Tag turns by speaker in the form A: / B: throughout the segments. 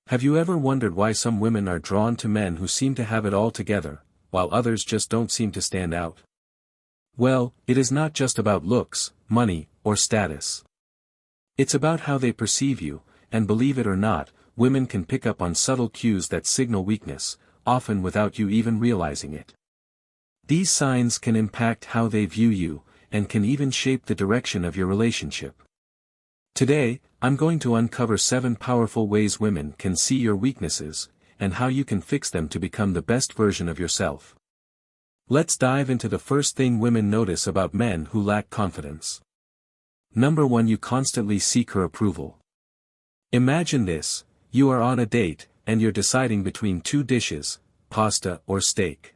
A: Have you ever wondered why some women are drawn to men who seem to have it all together, while others just don't seem to stand out? Well, it is not just about looks, money, or status. It's about how they perceive you, and believe it or not, women can pick up on subtle cues that signal weakness, often without you even realizing it. These signs can impact how they view you, and can even shape the direction of your relationship. Today, I'm going to uncover 7 powerful ways women can see your weaknesses, and how you can fix them to become the best version of yourself. Let's dive into the first thing women notice about men who lack confidence. Number 1. You constantly seek her approval. Imagine this: you are on a date, and you're deciding between 2 dishes, pasta or steak.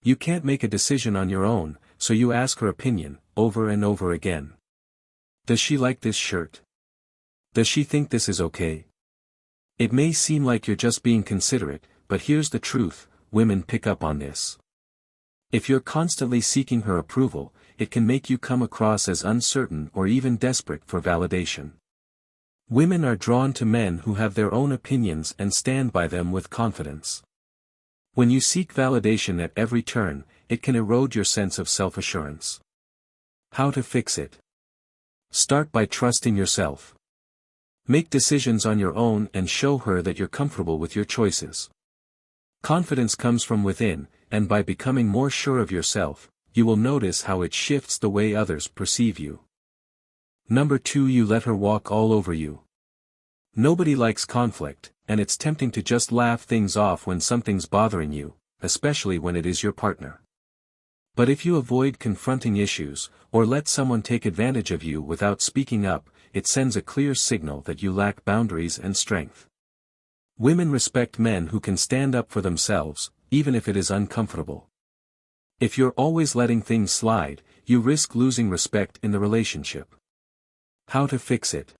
A: You can't make a decision on your own, so you ask her opinion, over and over again. Does she like this shirt? Does she think this is okay? It may seem like you're just being considerate, but here's the truth: women pick up on this. If you're constantly seeking her approval, it can make you come across as uncertain or even desperate for validation. Women are drawn to men who have their own opinions and stand by them with confidence. When you seek validation at every turn, it can erode your sense of self-assurance. How to fix it? Start by trusting yourself. Make decisions on your own and show her that you're comfortable with your choices. Confidence comes from within, and by becoming more sure of yourself, you will notice how it shifts the way others perceive you. Number 2. You let her walk all over you. Nobody likes conflict, and it's tempting to just laugh things off when something's bothering you, especially when it is your partner. But if you avoid confronting issues, or let someone take advantage of you without speaking up, it sends a clear signal that you lack boundaries and strength. Women respect men who can stand up for themselves, even if it is uncomfortable. If you're always letting things slide, you risk losing respect in the relationship. How to fix it?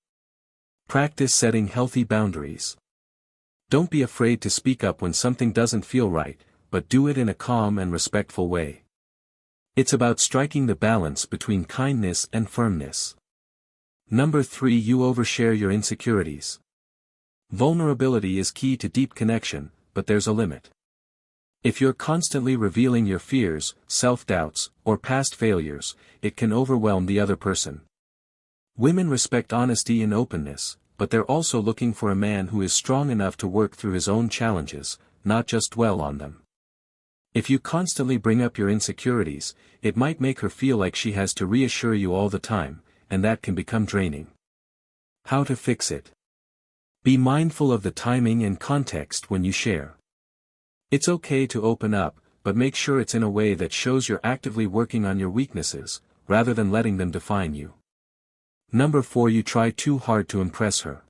A: Practice setting healthy boundaries. Don't be afraid to speak up when something doesn't feel right, but do it in a calm and respectful way. It's about striking the balance between kindness and firmness. Number 3. You overshare your insecurities. Vulnerability is key to deep connection, but there's a limit. If you're constantly revealing your fears, self-doubts, or past failures, it can overwhelm the other person. Women respect honesty and openness, but they're also looking for a man who is strong enough to work through his own challenges, not just dwell on them. If you constantly bring up your insecurities, it might make her feel like she has to reassure you all the time, and that can become draining. How to fix it? Be mindful of the timing and context when you share. It's okay to open up, but make sure it's in a way that shows you're actively working on your weaknesses, rather than letting them define you. Number 4. You try too hard to impress her.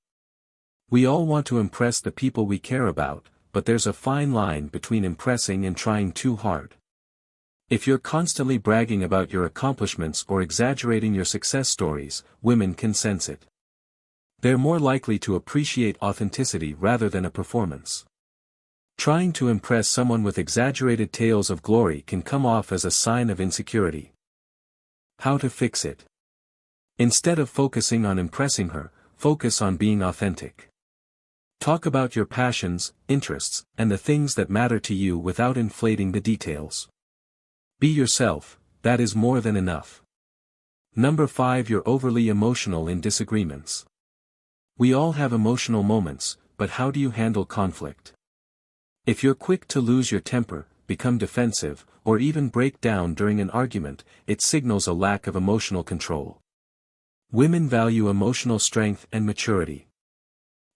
A: We all want to impress the people we care about, but there's a fine line between impressing and trying too hard. If you're constantly bragging about your accomplishments or exaggerating your success stories, women can sense it. They're more likely to appreciate authenticity rather than a performance. Trying to impress someone with exaggerated tales of glory can come off as a sign of insecurity. How to fix it? Instead of focusing on impressing her, focus on being authentic. Talk about your passions, interests, and the things that matter to you without inflating the details. Be yourself, that is more than enough. Number 5. You're overly emotional in disagreements. We all have emotional moments, but how do you handle conflict? If you're quick to lose your temper, become defensive, or even break down during an argument, it signals a lack of emotional control. Women value emotional strength and maturity.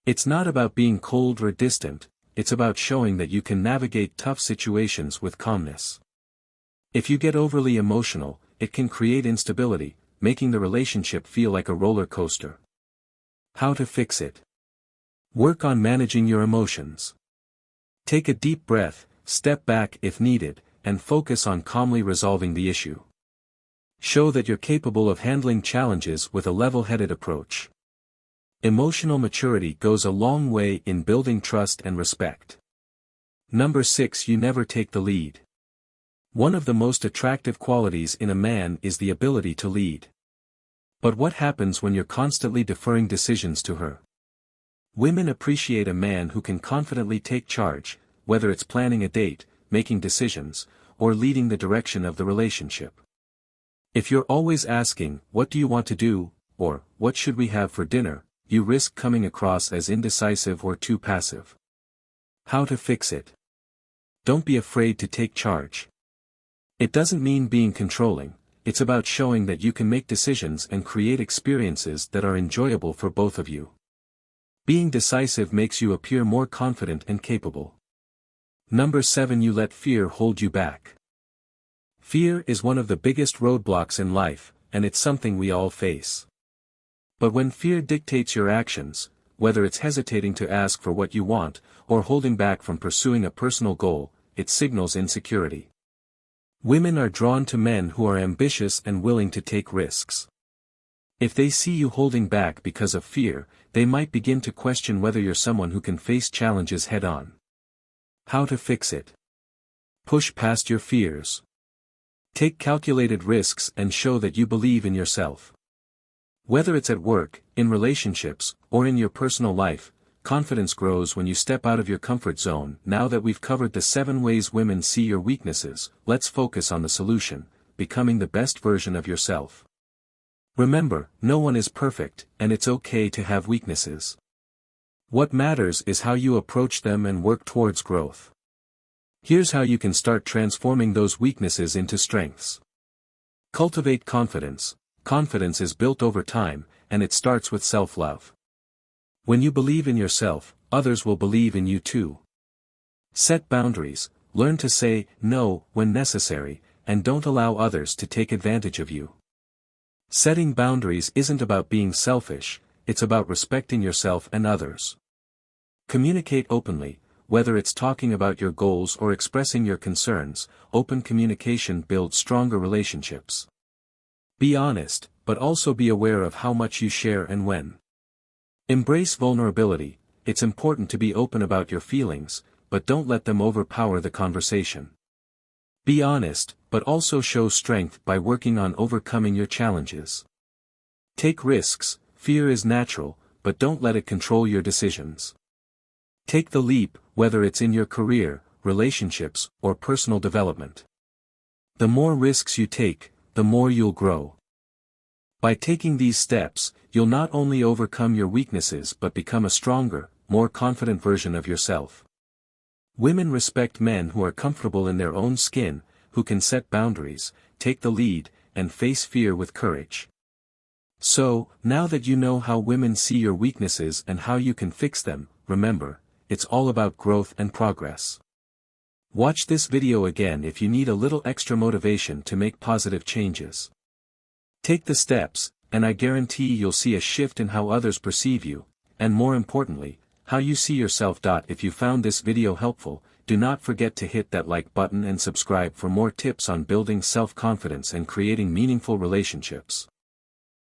A: It's not about being cold or distant, it's about showing that you can navigate tough situations with calmness. If you get overly emotional, it can create instability, making the relationship feel like a roller coaster. How to fix it? Work on managing your emotions. Take a deep breath, step back if needed, and focus on calmly resolving the issue. Show that you're capable of handling challenges with a level-headed approach. Emotional maturity goes a long way in building trust and respect. Number 6. You never take the lead. One of the most attractive qualities in a man is the ability to lead. But what happens when you're constantly deferring decisions to her? Women appreciate a man who can confidently take charge, whether it's planning a date, making decisions, or leading the direction of the relationship. If you're always asking, "What do you want to do?" or "What should we have for dinner?" you risk coming across as indecisive or too passive. How to fix it? Don't be afraid to take charge. It doesn't mean being controlling, it's about showing that you can make decisions and create experiences that are enjoyable for both of you. Being decisive makes you appear more confident and capable. Number 7. You let fear hold you back. Fear is one of the biggest roadblocks in life, and it's something we all face. But when fear dictates your actions, whether it's hesitating to ask for what you want, or holding back from pursuing a personal goal, it signals insecurity. Women are drawn to men who are ambitious and willing to take risks. If they see you holding back because of fear, they might begin to question whether you're someone who can face challenges head-on. How to fix it? Push past your fears. Take calculated risks and show that you believe in yourself. Whether it's at work, in relationships, or in your personal life, confidence grows when you step out of your comfort zone. Now that we've covered the 7 ways women see your weaknesses, let's focus on the solution: becoming the best version of yourself. Remember, no one is perfect, and it's okay to have weaknesses. What matters is how you approach them and work towards growth. Here's how you can start transforming those weaknesses into strengths. Cultivate confidence. Confidence is built over time, and it starts with self-love. When you believe in yourself, others will believe in you too. Set boundaries. Learn to say no when necessary, and don't allow others to take advantage of you. Setting boundaries isn't about being selfish, it's about respecting yourself and others. Communicate openly, whether it's talking about your goals or expressing your concerns. Open communication builds stronger relationships. Be honest, but also be aware of how much you share and when. Embrace vulnerability. It's important to be open about your feelings, but don't let them overpower the conversation. Be honest, but also show strength by working on overcoming your challenges. Take risks. Fear is natural, but don't let it control your decisions. Take the leap, whether it's in your career, relationships, or personal development. The more risks you take, the more you'll grow. By taking these steps, you'll not only overcome your weaknesses but become a stronger, more confident version of yourself. Women respect men who are comfortable in their own skin, who can set boundaries, take the lead, and face fear with courage. So, now that you know how women see your weaknesses and how you can fix them, remember, it's all about growth and progress. Watch this video again if you need a little extra motivation to make positive changes. Take the steps, and I guarantee you'll see a shift in how others perceive you, and more importantly, how you see yourself. If you found this video helpful, do not forget to hit that like button and subscribe for more tips on building self-confidence and creating meaningful relationships.